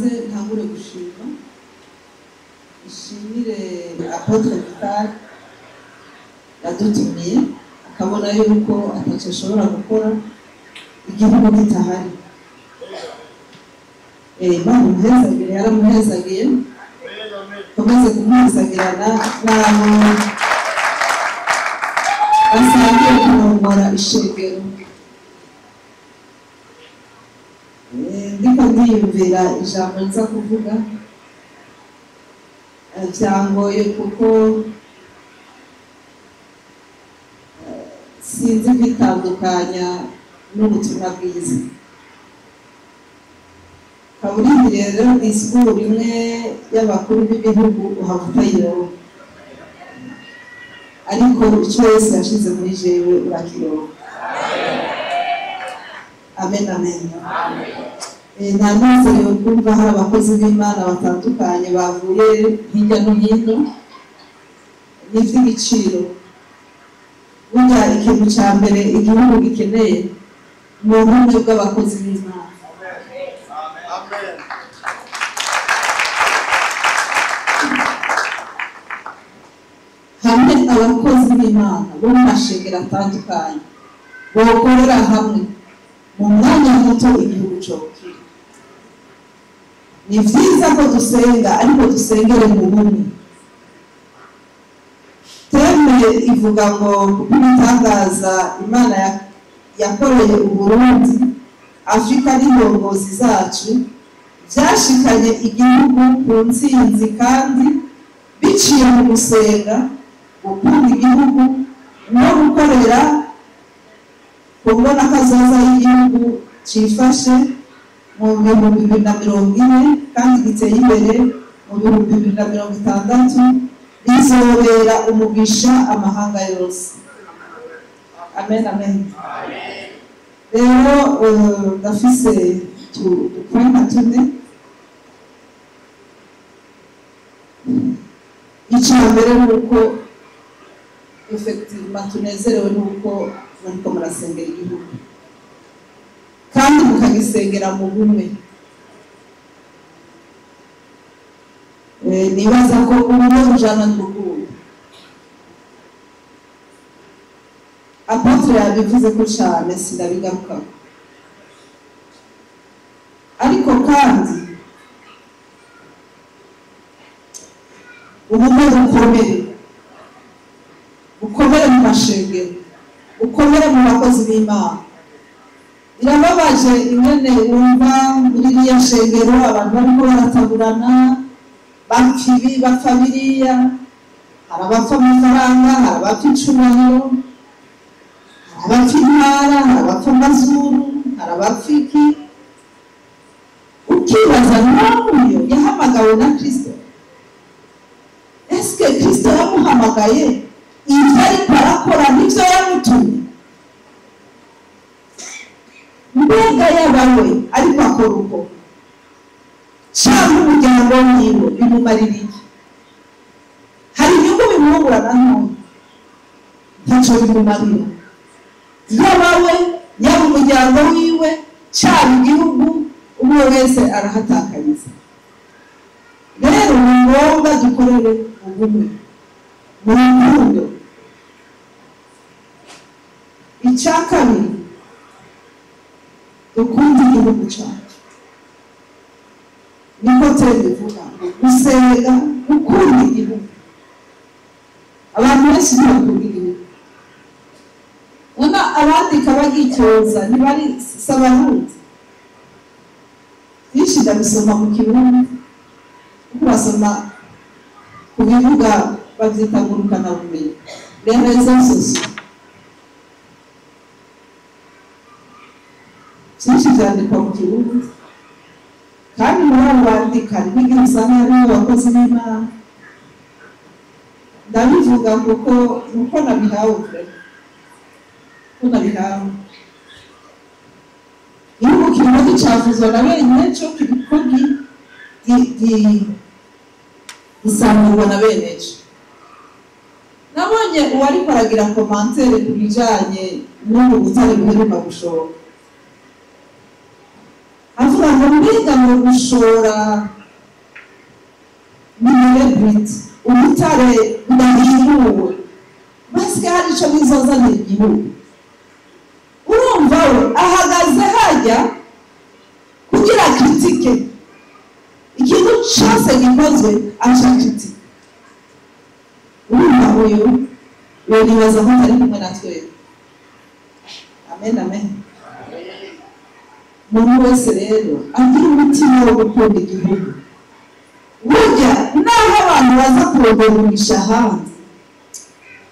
mbanze ntangure gushima ishimire Apotre Vital yadutumiye akabona yuko ataco ashobora gukora igihugu kitahari. Imana umuhezagire, yaramuhezagiye komeze kumuhezagirana n'abo basangiye kurongora ishengero. Ndiko ndiyumvira ijambo nza kuvuga byangoye kuko sinzi kwitandukanya n'ubutumwa bwiza. Kaburindi rero disikuru imwe y'abakuru b'ibihugu uhavuta yiroho, ariko icyo wese yashize muri jewe urakiroho. Amen, amen. Nta nezerewe kumva hari abakozi b'Imana batandukanye bavuye hirya no hino. Ni iby'igiciro. Burya ikintu cya mbere igihugu gikeneye ni ubumwe bw'abakozi b'Imana. Hamwe abakozi b'Imana bo mu mashengero atandukanye bokorera hamwe mu mwanya muto igihugu cyokira. Ni vyiza ko dusenga, ariko dusengere mu bumwe. Teme ivuga ngo kubitangaza Imana yakoreye Uburundi, Afrika n'indongozi zacu byashikanye igihugu ku ntsinzi, kandi biciye mu gusenga, gukunda igihugu no gukorera kubona kazoza y'igihugu cifashe mu 2040 kandi giteye imbere mu 2060 bizobera umugisha amahanga yose. Amen, amen. Rero ndafise tukwenda tune. Icambere nuko effectivement tunezerewe nuko muriko murasengera igihugu kandi mukagisengera mu bumwe. Nibaza ko ubumwe bujana n'urukundo. Apotre yabivuze ko cyane sinabigaruka, ariko kandi ubumwe bukomere mu mashengero, bukomere mu bakozi b'Imana. Birababaje ingene wumva muri iriya shengero abantu bariko barataburana, bapfa ibi bapfa biriya, hari abapfa amafaranga, hari abapfa icubahiro, hari abapfa intara, hari abapfa amazuru, hari abapfa iki. Ukibaza n'uyo yahamagawe na Kristo. Eske Kristo yamuhamagaye ivyo ariko arakora nivyo yamutumye? Mbega yabawe ariko akora uko cyangwa umuryango wiwe bimumarira iki? Hari inyungu bimwungura na none? Ntacyo bimumarira. Yabawe yaba umuryango wiwe cyangwa igihugu, umwe wese arahatakariza. Rero ni ngombwa dukorere ubumwe mu rukundo. Icya kabiri, dukunda igihugu cyacu. Niko tubivuga, gusenga gukunda igihugu. Abantu benshi ntibakunda igihugu. Nona abandika bagicyoza ntibari sabarundi. Byinshi ndabisoma mu Kirundi, basoma ku bivuga bavyita ngurukana bumenyi, les réseaux sociaux. Byinshi byandikwa mu Kirundi, kandi muri abo bandika n'igihe usanga harimo abakozi b'Imana. Ndabivuga kuko nabihawe, igihugu kirimo gicafuzwa na bene cyo kiriko gisangurwa na bene cyo. Nabonye uwari paragira commentaire ku bijanye n'ubu butare buheruka gushoka, avuga ngo mbega mu gushora n'ibireti ubutare budahinduwe basigaye hari icyo bizozanira igihugu. Urumva we ahagaze hajya kugira kritike ikintu cyose gikozwe ashaka iti urumva uyu nibaza ko atari kumwe na twebwe. Amen, amen. Umuntu wese rero agira umutima wo gukunda igihugu. Burya naho abantu baza kurondera umugisha hanze,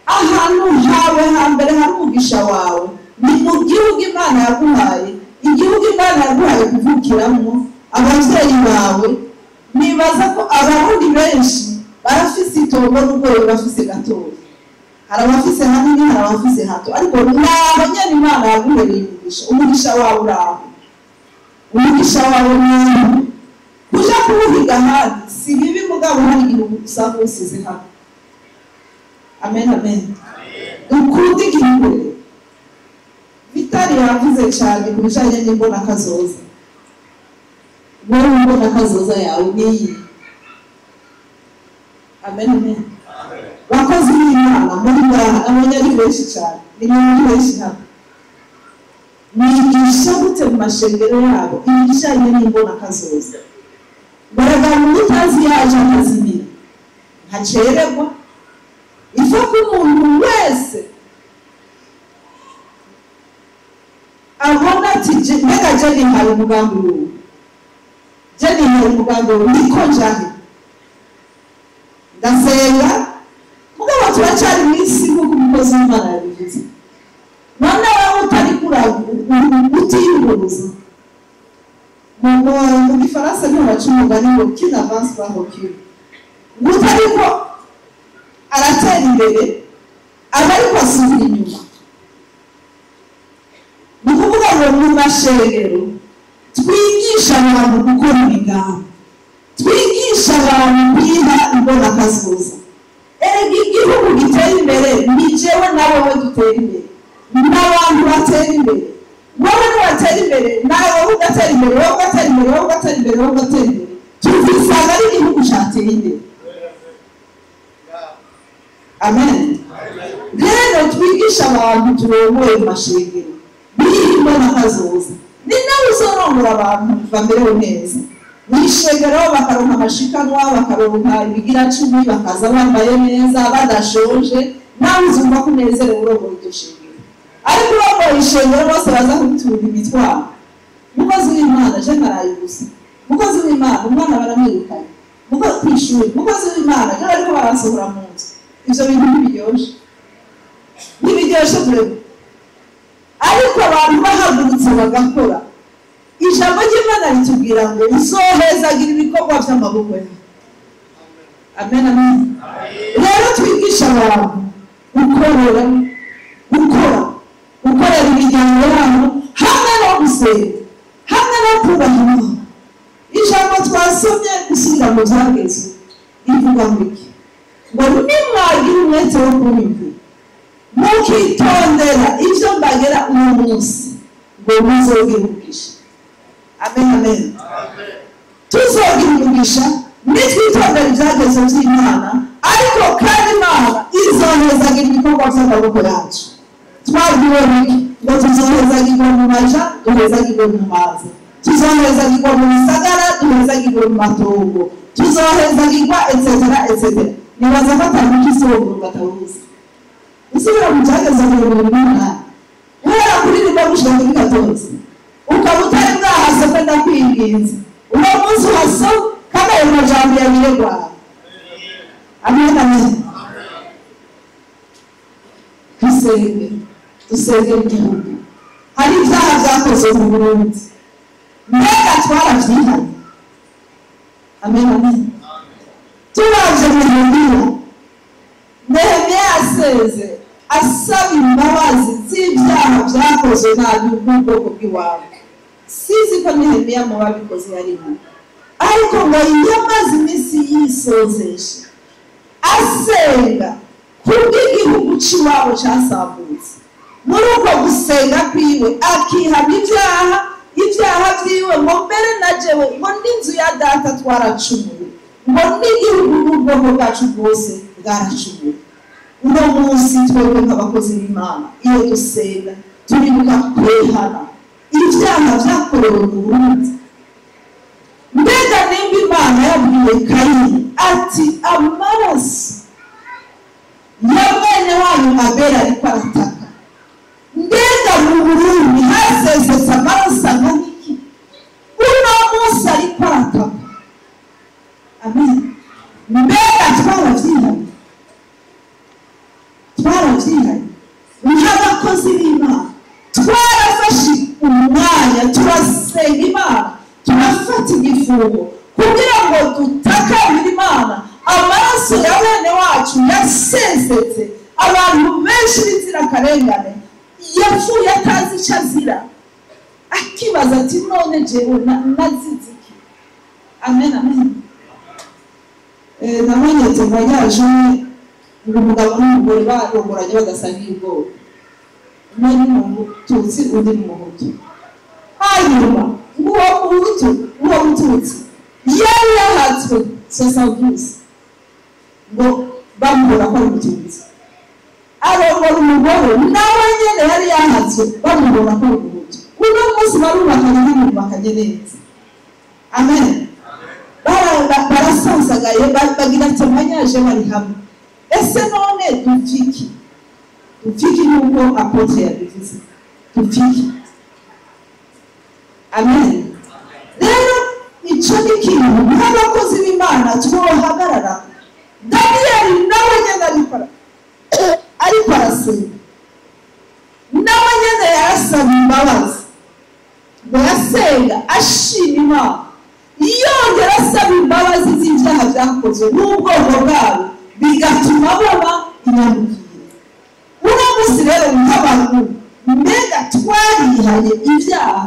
ahantu hawe hambere hari umugisha wawe ni mu gihugu Imana yaguhaye, igihugu Imana yaguhaye kuvukiramo. Ababyeyi bawe nibaza ko abarundi benshi barafise itongo n'ubwo bafise gatoya, hari abafise hanini hari abafise hato, ariko naho nyene Imana yaguhereye umugisha wawe uraho. Umugisha wawe ni kuja kuwuhiga handi si bibi, mugabo hari igihugu usanga usize hano. Amen, amen. Ukunda igihugu. Vitali yavuze cyane ku bijanye n'imbona kazoza. Wowe imbona kazoza yawe niyi. Amen, amen. Wakoze Imana muri ngaha abanyari benshi cyane, ni muri benshi hano. Nigisha gute mu mashengero yabo ibijanye n'imbona kazoza. Baraga mu tazi yaje akazimira ntacererwa. Ifa ko umuntu wese abona ati mbega jeni hari umugambi uwo, jeni hari umugambi uwo, niko njahe ndasenga mugabo turacari mw'isi nk'uko umukozi w'Imana yabivuze. None wowe utari utiyunguruza mu gifaransa niho baca umugani ngo qui n'avance pas recule. Utariko aratera imbere abariko asubira inyuma. Ni kuvuga ngo mu mashengero twigisha abantu gukora imigambi, twigisha abantu kwiha imbona kazoza. Erega igihugu gitera imbere ni jewe nawe we dutera imbere, n'abantu batera imbere. Wowe watera imbere nawe ugatera imbere, wowe ugatera imbere, wowe ugatera imbere, wowe ugatera imbere. Tuzisanga ari igihugu cyateye imbere. Amen. Rero twigisha abantu turongoye mu mashengero bimbona kazoza, ni nawe uzorongora abantu bamerewe neza mw'ishengero, bakaronka amashikanwa, bakaronka ibigira cumi, bakaza bambaye neza badashoje, nawe uzumva ko unezerewe urongora iryo shengero. Ariko urongora ishengero bose baza kubitura imitwaro. Mukozi w'Imana je naraye gusa, mukozi w'Imana umwana baramwirukanye, mukozi kw'ishuri, mukozi w'Imana je bariko barasohora mu nzu. Ivyo bintu ntibiryoshe turebe. Ariko abantu bahagurutse bagakora, ijambo ry'Imana ritubwira ngo uzohezagira ibikorwa by'amaboko yawe. Amen, amen. Rero twigisha abantu gukorera imiryango yabo hamwe no gusenga, hamwe no kubaha Imana. Ijambo twasomye gusubira mu byagezwe ivuga ngo iki? Ngo nimwagira umwete wo kumva mukitondera ivyo mbagera uyu munsi ngo muzogira umugisha. Amen, amen. Tuzogira umugisha nitwitondera ivyagezwe vy'Imana, ariko kandi Imana izohezagira ibikorwa by'amaboko yacu. Twabwiwe ngo tuzohezagirwa mu maja, duhezagirwe mu mazi, tuzohezagirwa mu bisagara, duhezagirwe mu matongo, tuzohezagirwa etc etc. Nibaza ko atari ikisobanuro batabuze. Usubira mu cyageze mu Imana, uhera kuri rimwe gushika kuri 14, ukaba utari bwahase ko ndakwinginze uno munsi haso kandi ayo majambo yabiregwa. Amen, amen. Dusenge igihugu. Hari ibyaha byakozwe mu Burundi, mbega twaravyihanye. Amen, amen. Turaje mu Nehemiya, Nehemiya aseze asaba imbabazi z'ibyaha byakozwe nabi n'ubwoko bw'iwabo. Sizi ko Nehemiya mu babikoze yarimo, ariko ngo yamaze iminsi yisozesha asenga kubw'igihugu c'iwabo casambutse. Muri uko gusenga kwiwe akihana ibyaha ibyaha byiwe ngo mbere na jewe ngo n'inzu ya data twaracumuye ngo n'igihugu n'ubwoko bwacu bwose bwaracumuye. Uno munsi twebwe nk'abakozi b'Imana iyo dusenga turibuka kwihana ibyaha byakorewe mu Burundi. Mbega nimba Imana yabwiye Kayini ati amaraso ya mwene wanyu Abeli ariko arataka, mbega mu Burundi hasesetse amaraso angana iki? Uno munsi ariko arataka. Amen. Mbega twarabyihanye nk'abakozi b'Imana, twarafashe umwanya turasenga Imana, turafata igifungo kugira ngo dutakambire Imana. Amaraso ya bene wacu yasesetse, abantu benshi b'inzirakarengane yapfuye atazi icyo azira, akibaza ati none jewe nazize iki? Amen, amen. Nabonetse voyage ngo umugabo n'umugore barongoranye badasangiye ubwoko, umwe ni Umututsi undi ni Umuhutu. Hanyuma uwo Mututsi yari yahatswe sosavuzi ngo bamubona ko ari Umututsi, arongora umugore nawe nyene yari yahatswe bamubona ko ari Umuhutu. Uno munsi barubakanye n'ibintu bakanyeneza. Amen. Barasasagaye bagira ati manyaje bari hamwe. Ese none dupfiki nuko apotre yabivuze dupfiki. Amen. Rero icyo ni ikintu nk'abakozi b'Imana twohagarara. Daniel nawe nyene ariko arasenga, nawe nyene yarasaba imbabazi, yasenga ashima Imana, yongera asaba imbabazi z'ibyaha byakozwe n'ubwoko bwabo, bigatuma baba inyamubiri. Uno munsi rero nk'abantu mbega twarihaye ibyaha,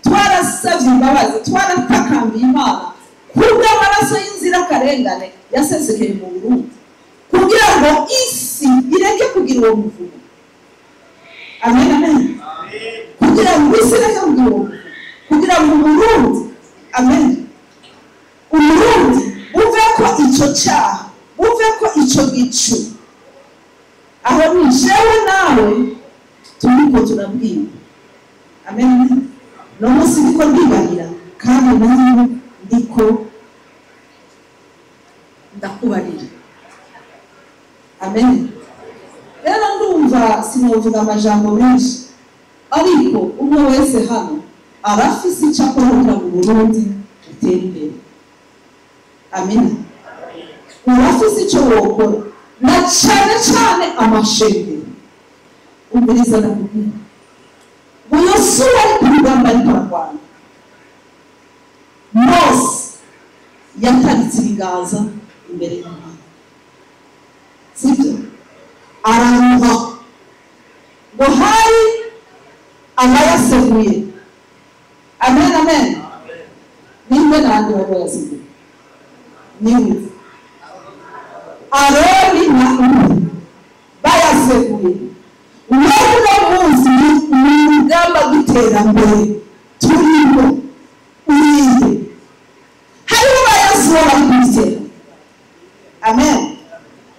twarasabye imbabazi, twaratakambiye Imana kubw'amaraso y'inzirakarengane yasesekeye mu Burundi, kugira ngo isi ireke kugira uwo muvumo. Amen, amen. Kugira ngo isi ireke kugira uwo muvumo, kugira ngo Burundi, amen, Burundi uve ko icyo cyaha, uve ko icyo gicu, aho ni jewe nawe turiko turabwira. Amen. No munsi ndiko ndibarira kandi nawe ndiko ndakubarira. Amen. Rero ndumva sinovuga amajambo menshi, ariko umwe wese hano arafise icyo akora kugira ngo Burundi butere imbere. Amen. Urafise icyo wokora, na cyane amashengero. Umviriza ndakubwira, Yosuwa ari ku rugamba ariko ararwana, Mose yataritse ibiganza imbere y'Imana, sibyo? Araruha ngo hari abayaseguye. Amen, amen. Nimbe nandi bayaseguye niwe Aroni na Uri bayaseguye. Umuntu munsi ni urugamba rw'iterambere turimo urinde, hariho bayasuwa bari kubitera. Amen.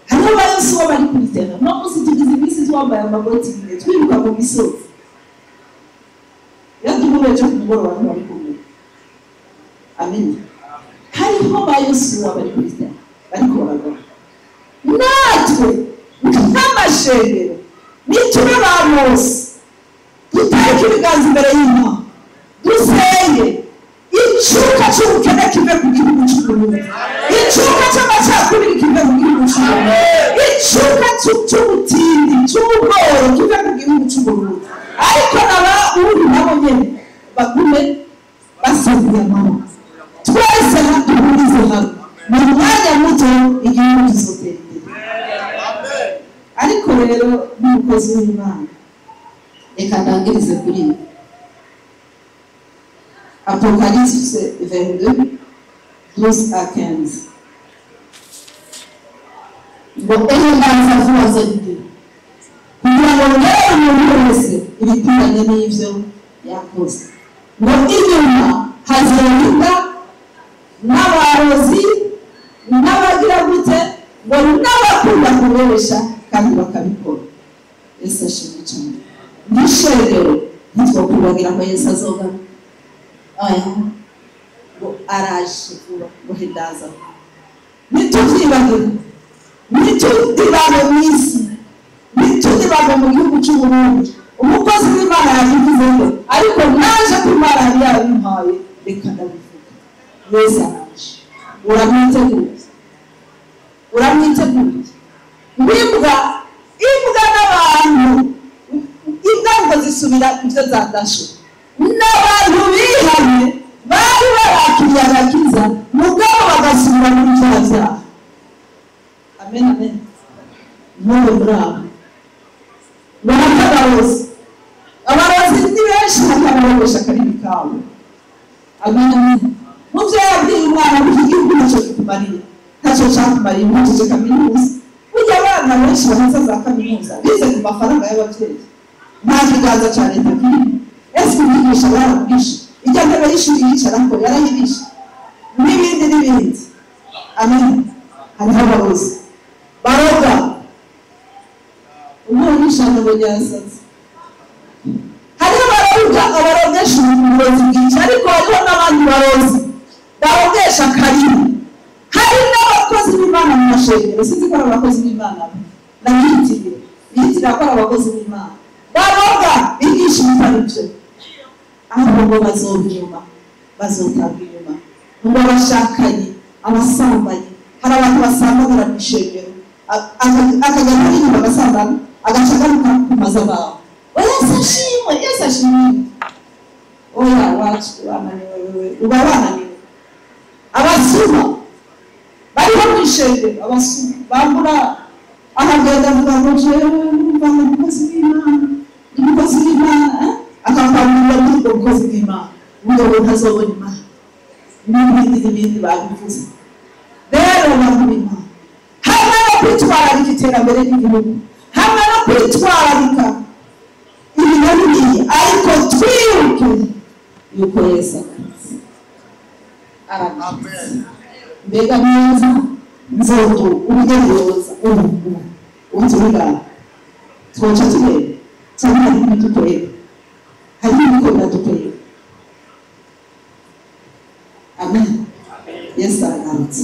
Hariho bayasuwa bari kubitera. No munsi tugize iminsi twambaye amagoti bine twiruka mu misozi, yatumubeje ku mugoroba bari kumwe. Amen. Hariho bayasuwa bari kubitera, bari kubagana. Natwe nk'amashengero nitube ba Mose, dutarike ibiganza imbere y'Imana, dusenge icuka cy'ubukene kive ku gihugu cy'Uburundi, icuka cy'amacakubiri kive ku gihugu cy'Uburundi, icuka cy'ubutindi cy'ubworo kive ku gihugu cy'Uburundi. Ariko naba uri nabo nyene bagume basenga Imana, twese duhurize hamwe mu mwanya muto igihugu kizotera imbere. Ariko rero n'umukozi w'Imana, reka ndangirize kuri ibi. Apocalypse 22:12-15. Ngo ehendaza vuba z'igiti, kugira ngo rero umuntu wese ibikwiranye n'ivyo yakoze ngo inyuma hazonda n'abarozi n'abagira gute ngo n'abakunda kuberesha kandi bakabikora. Yesu ashimwe cyane. Nishero ntitwokubagira ngo Yesu azoga aya ngo araje vuba ngo hendaza nituvyibagira nitudibane mw'isi nitudibane mu gihugu cy'Uburundi. Umukozi w'Imana yagize ngo ariko naje kumara yabimpaye reka ndabivuga. Yesu araje. Uramwiteguye imbwa n'abantu ingango zisubira ibyo zadasho n'abantu bihanye bari barakiriye agakiza mugabo bagasubira muri bya byaha. Amen amen. None bravo abarozi ni benshi hakabarosha karimi kawe. Amen amen. Muvyo yabwiye umwana w'igihugu ntacyo kitumariye ntacyo cyakumariye ntacyo kaminuza. Burya abana benshi bahaza za kaminuza bize ku mafaranga y'ababyeyi nta kiganza cya leta kiri. Ese umwigisha barabwisha ijya ntebe y'ishuri yicarako yarayibisha n'ibindi. Amen. Hariho abarozi baroga umuntu ishaka ngo ryasaze. Hariho abarogesha uburozi bwinshi ariko hariho n'abandi barozi barogesha karimi. Hari n'abakozi b'Imana mu mashengero sinzi ko ari abakozi b'Imana yitira ko ari abakozi b'Imana baroga bigisha ibitari byo aho ngo bazobyuma bazotabwa inyuma ngo bashakanye abasambanyi. Hari abantu basambana mu ishengero akajya muri inyuma agasambana agashagaruka ku mazu bawe. Yesu ashimwe. Oya wacu wananiwe uba wananiwe. Abasuma bariho mu ishengero abasuma bambura ahagenda avuga ngo jewe numva ngo umukozi w'Imana akakwambura muri ubwo bukozi bw'Imana ngo ntazobona Imana n'ibindi babivuze. Rero abantu b'Imana hamwe no kwitwararika iterambere ry'igihugu hamwe no kwitwararika ibintu ariko twibuke yuko Yesu arakiza. Mbega neza nzoto ubugenzuza ubutungane twoca turebe cyangwa hari ibintu dukorera hari ibikorwa dukorera. Amen. Yesu aragarutse.